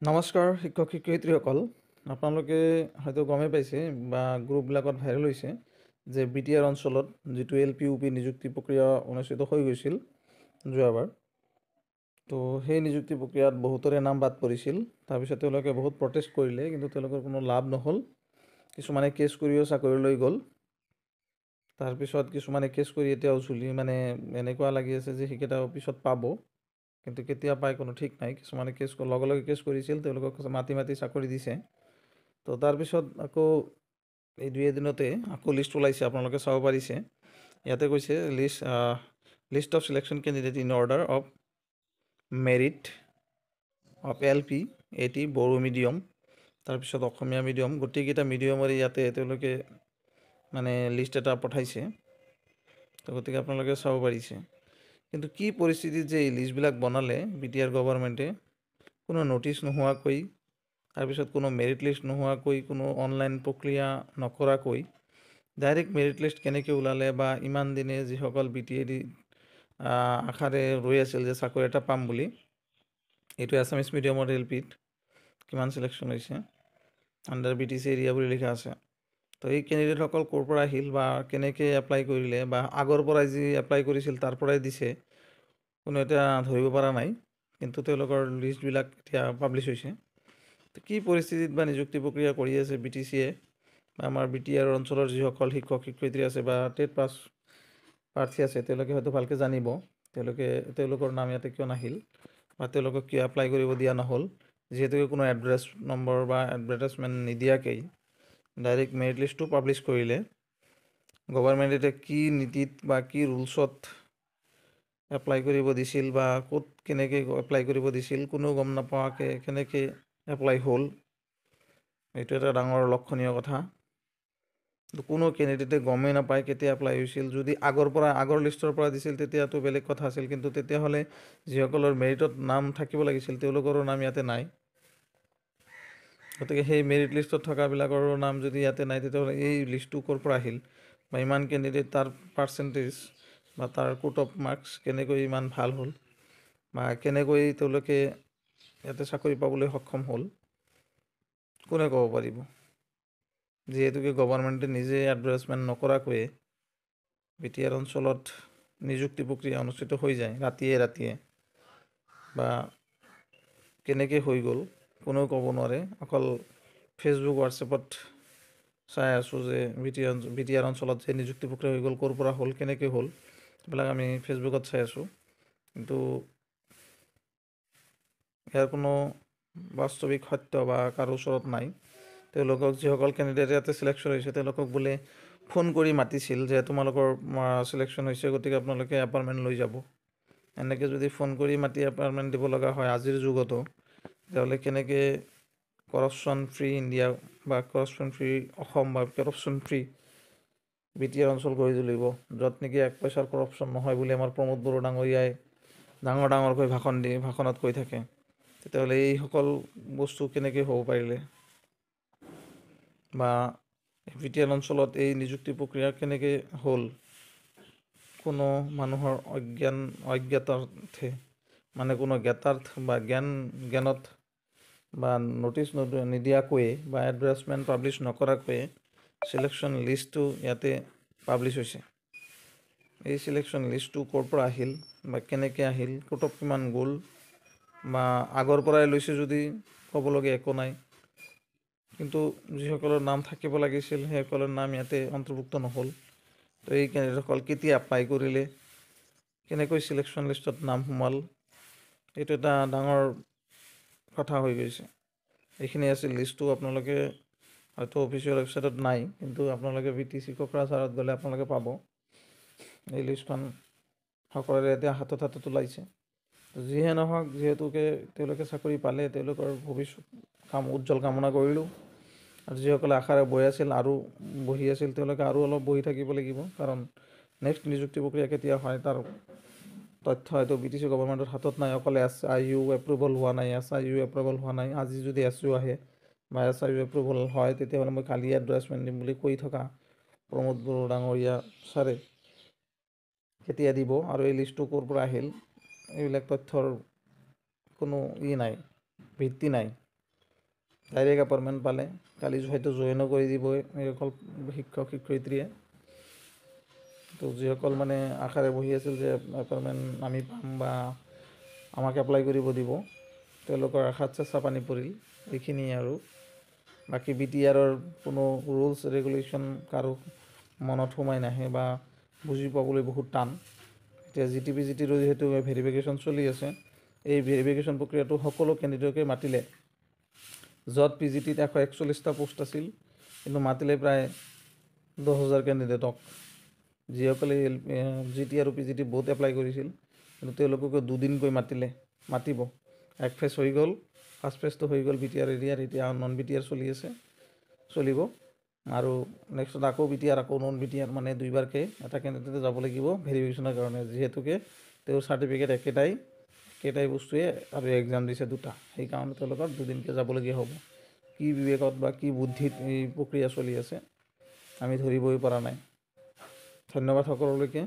নমস্কাৰ শিক্ষক শিক্ষয়িত্ৰীসকল, আপোনালোকে হয়তো গমেই পাইছে বা গ্ৰুপবিলাকত ভাইৰেল হৈছে যে বিটিআৰ অঞ্চলত যিটো এল-পি ইউ-পি নিযুক্তি প্ৰক্ৰিয়া অনুষ্ঠিত হৈ গৈছিল যোৱাবাৰ। তো সেই নিযুক্তি প্ৰক্ৰিয়াত বহুতৰে নাম বাদ পৰিছিল। তাৰপিছত তেওঁলোকে বহুত প্ৰটেষ্ট কৰিলে, কিন্তু তেওঁলোকৰ কোনো লাভ নহ'ল। কিছুমানে কেছ কৰিও চাকৰি লৈ গ'ল। তাৰপিছত কিছুমানে কেছ কৰি এতিয়াও এনেকুৱা লাগি আছে যে সেইকেইটাও পিছত পাব, কিন্তু কেতিয়া পায় কোনো ঠিক নাই। কিছুমানে লগে লগে কেছ কৰিছিল, তেওঁলোকক মাতি চাকৰি দিছে। তো তাৰপিছত আকৌ এই 2 এদিনতে আকৌ লিষ্ট ওলাইছে, আপোনালোকে চাব পাৰিছে। ইয়াতে কৈছে list of selection candidate in order of merit of L-P, এটি বড়ো মিডিয়াম, তাৰপিছত অসমীয়া মিডিয়াম, গোটেইকেইটা মিডিয়ামৰে ইয়াতে তেওঁলোকে লিষ্ট এটা পঠাইছে। তো গতিকে আপোনালোকে চাব পাৰিছে। কিন্তু কি পৰিস্থিতিত যে এই লিষ্টবিলাক বনালে বিটিআৰ গভৰ্ণমেণ্টে, কোনো নটিচ নোহোৱাকৈ, তাৰপিছত কোনো মেৰিট লিষ্ট নোহোৱাকৈ, কোনো অনলাইন প্ৰক্ৰিয়া নকৰাকৈ ডাইৰেক্ট মেৰিট লিষ্ট কেনেকৈ ওলালে, বা ইমান দিনে যিসকল বিটিএডি আশাৰে ৰৈ আছিল যে চাকৰি এটা পাম বুলি, এইটো আছামিছ মিডিয়ামৰ এল-পিত কিমান চিলেকশ্যন হৈছে, আণ্ডাৰ BTC এৰিয়া বুলি লিখা আছে। তো এই কেণ্ডিডেটসকল ক'ৰ পৰা আহিল বা কেনেকৈ এপ্লাই কৰিলে, বা আগৰ পৰাই যি এপ্লাই কৰিছিল তাৰ পৰাই দিছে, কোনো এতিয়া ধৰিব পৰা নাই। কিন্তু তেওঁলোকৰ লিষ্টবিলাক এতিয়া পাব্লিছ হৈছে। তো কি পৰিস্থিতিত বা নিযুক্তি প্ৰক্ৰিয়া কৰি আছে BTCয়ে, বা আমাৰ বিটিআৰ অঞ্চলৰ যিসকল শিক্ষক শিক্ষয়িত্ৰী আছে বা টেট পাছ প্ৰাৰ্থী আছে, তেওঁলোকে হয়তো ভালকৈ জানিব তেওঁলোকৰ নাম ইয়াতে কিয় নাহিল, বা তেওঁলোকক কিয় এপ্লাই কৰিব দিয়া নহ'ল। যিহেতুকে কোনো এড্ৰেছ নম্বৰ বা এডভাৰটাইজমেণ্ট নিদিয়াকৈ ডাইৰেক্ট মেৰিট লিষ্টটো পাব্লিছ কৰিলে, গভৰ্ণমেণ্টে কি নীতিত বা কি ৰুলছত এপ্লাই কৰিব দিছিল, বা ক'ত কেনেকৈ এপ্লাই কৰিব দিছিল, কোনেও গম নাপোৱাকৈ কেনেকৈ এপ্লাই হ'ল, এইটো এটা ডাঙৰ লক্ষণীয় কথা। কোনো কেণ্ডিডেটে গমেই নাপায় কেতিয়া এপ্লাই হৈছিল। যদি আগৰ লিষ্টৰ পৰা দিছিল তেতিয়াতো বেলেগ কথা আছিল, কিন্তু তেতিয়াহ'লে যিসকলৰ মেৰিটত নাম থাকিব লাগিছিল তেওঁলোকৰো নাম ইয়াতে নাই। গতিকে সেই মেৰিট লিষ্টত থকাবিলাকৰো নাম যদি ইয়াতে নাই, তেতিয়াহ'লে এই লিষ্টটো ক'ৰ পৰা আহিল, বা ইমান কেণ্ডিডেট তাৰ পাৰ্চেণ্টেজ বা তাৰ কোট অফ মাৰ্কছ কেনেকৈ ইমান ভাল হ'ল, বা কেনেকৈ তেওঁলোকে ইয়াতে চাকৰি পাবলৈ সক্ষম হ'ল, কোনে ক'ব পাৰিব। যিহেতুকে গভৰ্ণমেণ্টে নিজে এডভাৰটাইজমেণ্ট নকৰাকৈয়ে বিটিআৰ অঞ্চলত নিযুক্তি প্ৰক্ৰিয়া অনুষ্ঠিত হৈ যায় ৰাতিয়ে, বা কেনেকৈ হৈ গ'ল কোনেও ক'ব নোৱাৰে। অকল ফেচবুক হোৱাটছএপত চাই আছোঁ যে বিটিআৰ অঞ্চলত যে নিযুক্তি প্ৰক্ৰিয়া হৈ গ'ল, ক'ৰ পৰা হ'ল, কেনেকৈ হ'ল, এইবিলাক আমি ফেচবুকত চাই আছোঁ। কিন্তু ইয়াৰ কোনো বাস্তৱিক সত্য বা কাৰো ওচৰত নাই। তেওঁলোকক যিসকল কেণ্ডিডেট ইয়াতে চিলেকশ্যন হৈছে, তেওঁলোকক বোলে ফোন কৰি মাতিছিল যে তোমালোকৰ চিলেকশ্যন হৈছে, গতিকে আপোনালোকে এপইণ্টমেণ্ট লৈ যাব। এনেকৈ যদি ফোন কৰি মাতি এপইণ্টমেণ্ট দিব লগা হয় আজিৰ যুগতো, তেতিয়াহ'লে কেনেকৈ কৰাপশ্যন ফ্ৰী ইণ্ডিয়া বা কৰাপশ্যন ফ্ৰী অসম বা কৰাপশ্যন ফ্ৰী বিটিআৰ অঞ্চল গঢ়ি তুলিব, য'ত নেকি 1 পইচাৰ কৰাপশ্যন নহয় বুলি আমাৰ প্ৰমোদ বড়ো ডাঙৰীয়াই ডাঙৰকৈ ভাষণত কৈ থাকে। তেতিয়াহ'লে এইসকল বস্তু কেনেকৈ হ'ব পাৰিলে, বা বিটিআৰ অঞ্চলত এই নিযুক্তি প্ৰক্ৰিয়া কেনেকৈ হ'ল, কোনো মানুহৰ অজ্ঞাতাৰ্থে, কোনো জ্ঞাতাৰ্থ বা জ্ঞানত বা নটিচ নিদিয়াকৈয়ে বা এডভাৰটাইজমেণ্ট পাব্লিছ নকৰাকৈয়ে চিলেকশ্যন লিষ্টটো ইয়াতে পাব্লিছ হৈছে। এই চিলেকশ্যন লিষ্টটো ক'ৰ পৰা আহিল বা কেনেকৈ আহিল, কোট অফ কিমান গ'ল, বা আগৰ পৰাই লৈছে যদি ক'বলগীয়া একো নাই। কিন্তু যিসকলৰ নাম থাকিব লাগিছিল সেইসকলৰ নাম ইয়াতে অন্তৰ্ভুক্ত নহ'ল। তো এই কেণ্ডিডেটসকল কেতিয়া এপ্লাই কৰিলে, কেনেকৈ চিলেকশ্যন লিষ্টত নাম সোমাল, এইটো এটা ডাঙৰ কথা হৈ গৈছে। এইখিনি আছিল লিষ্টটো। আপোনালোকে হয়তো অফিচিয়েল ৱেবছাইটত নাই, কিন্তু আপোনালোকে BTC কোকৰাঝাৰত গ'লে আপোনালোকে পাব। এই লিষ্টখন সকলোৰে এতিয়া হাতত ওলাইছে। যিহে নহওক, যিহেতুকে তেওঁলোকে চাকৰি পালে, তেওঁলোকৰ ভৱিষ্যত উজ্জ্বল কামনা কৰিলোঁ। আৰু যিসকলে আশাৰে বহি আছিল তেওঁলোকে আৰু অলপ বহি থাকিব লাগিব, কাৰণ নেক্সট নিযুক্তি প্ৰক্ৰিয়া কেতিয়া হয় তাৰ তথ্য হয়তো BTC গভৰ্ণমেণ্টৰ হাতত নাই। অকলে SIU এপ্ৰুভেল হোৱা নাই। আজি যদি SIU আহে বা SIU এপ্ৰুভেল হয়, তেতিয়াহ'লে মই কালি এডভাৰটাইজমেণ্ট দিম বুলি কৈ থকা প্ৰমোদ বড়ো ডাঙৰীয়া ছাৰে কেতিয়া দিব, আৰু এই লিষ্টটো ক'ৰ পৰা আহিল, এইবিলাক তথ্যৰ কোনো নাই, ভিত্তি নাই। ডাইৰেক্ট এপইণ্টমেণ্ট পালে, কালি হয়তো জইনো কৰি দিবই এইসকল শিক্ষক শিক্ষয়িত্ৰীয়ে। তো যিসকল মানে আশাৰে বহি আছিল যে এপইণ্টমেণ্ট আমি পাম বা আমাক এপ্লাই কৰিব দিব, তেওঁলোকৰ আশাত চেঁচা পানী পৰিল। এইখিনিয়ে আৰু বাকী BTR-ৰ কোনো ৰুলছ ৰেগুলেশ্যন কাৰো মনত সোমাই নাহে বা বুজি পাবলৈ বহুত টান। এতিয়া GTPGTৰো যিহেতু ভেৰিফিকেশ্যন চলি আছে, এই ভেৰিফিকেশ্যন প্ৰক্ৰিয়াটো সকলো কেণ্ডিডেটকে মাতিলে। য'ত PGT-ত 141টা পোষ্ট আছিল, কিন্তু মাতিলে প্ৰায় 10,000 কেণ্ডিডেটক, যিসকলে GT আৰু PGT বহুত এপ্লাই কৰিছিল, কিন্তু তেওঁলোককো দুদিনকৈ মাতিব। এক ফেজ হৈ গ'ল, ফাৰ্ষ্ট ফেজটো হৈ গ'ল BTR এৰিয়াৰ, এতিয়া নন BTR চলিব। আৰু নেক্সটত আকৌ BTR আকৌ নন BTR, মানে দুইবাৰকৈ এটা কেণ্ডিডেটে যাব লাগিব ভেৰিফিকেশ্যনৰ কাৰণে, যিহেতুকে তেওঁৰ চাৰ্টিফিকেট একেটাই বস্তুৱে আৰু এক্সাম দিছে দুটা, সেইকাৰণে তেওঁলোকৰ দুদিনকৈ যাবলগীয়া হ'ব। কি বিবেকত বা কি বুদ্ধিত এই প্ৰক্ৰিয়া চলি আছে আমি ধৰিবই পৰা নাই। ধন্যবাদ সকলোলৈকে।